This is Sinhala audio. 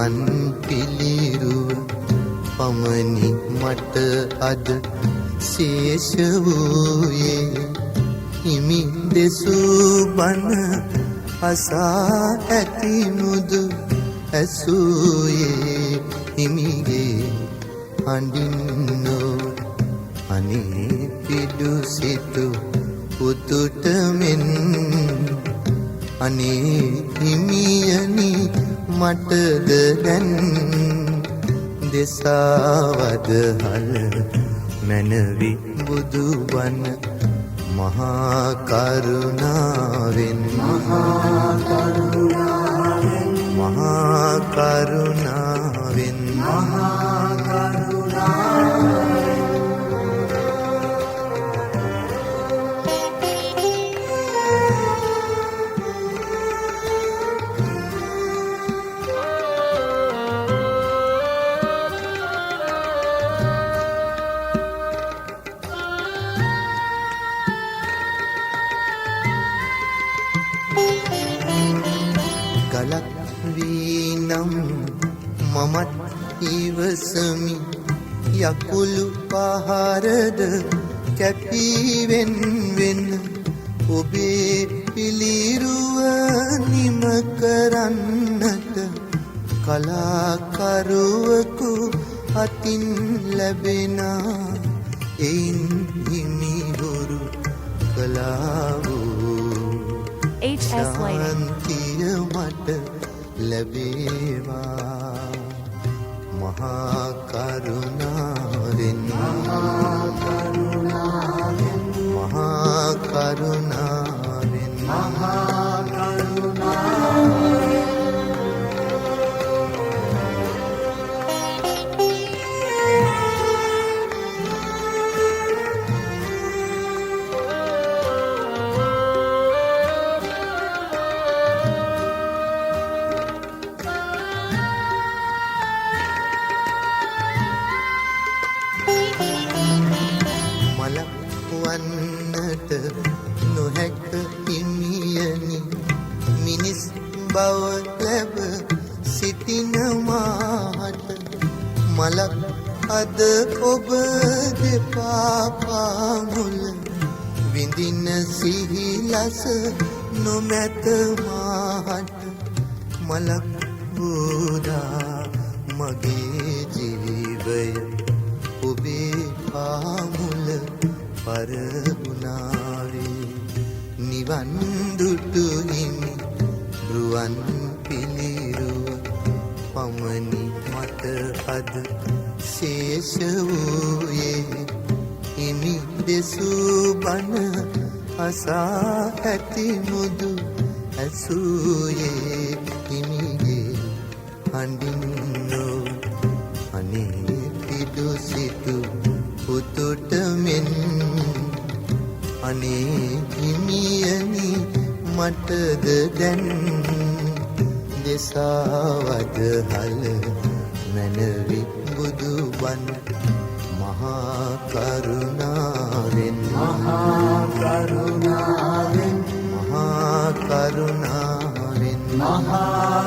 රුවන් පිළිරුව පමණි මට අද ශේෂ වූයේ හිමි දෙසූ බණ අසා ඇති මුදු ඇසූයේ හිමිගේ හඬින්නෝ අනේ පිඩු සිතු පුතුට මෙන් අනේ හිමියනි මටද දැන් දෙසාවද හල මැනවි බුදුබණ මහා කරුණාවෙන් මහා කරුණාවෙන් මහා කරුණාවෙන් මහා කරුණාවෙන් ගලක් වීනම් මමත් ඉවසමි යකුළු පහරද කැපීවෙන් වෙන ඔබේ පිළිරුව නිම කරන්නට කලාකරුවකු අතින් ලැබෙනා එයින් හිමිහුරු කලා වූ ශාන්තිය මට ලැබේවා මහා කරුණාවෙන් මහා කරුණාවෙන් මහා කරුණාවෙන් මහා කරුණාවෙන් වන්නට නොහැක හිමියනි මිනිස් බව ලැබ සිටින මාට මලක් අද ඔබ දෙපා පාමුල විඳින සිහිලස නොමැත මාට මලක් වූදා මගේ ජීවය ඔබේ පාමුල පරගුණාවේ නිවන් දුටු හිමි රුවන් පිළිරුව පමණි මට අද ශේෂ වූයේ හිමි දෙසූ බණ අසා ඇති මුදු ඇසූයේ හිමිගේ හඬින්නෝ අනේ පිඩු සිතු පුතුට මෙන් අනේ හිමියනි මටද දැන් දෙසාවද හල මැනවි බුදුබණ මහා කරුණාවෙන් මහා කරුණාවෙන් මහා කරුණාවෙන් මහා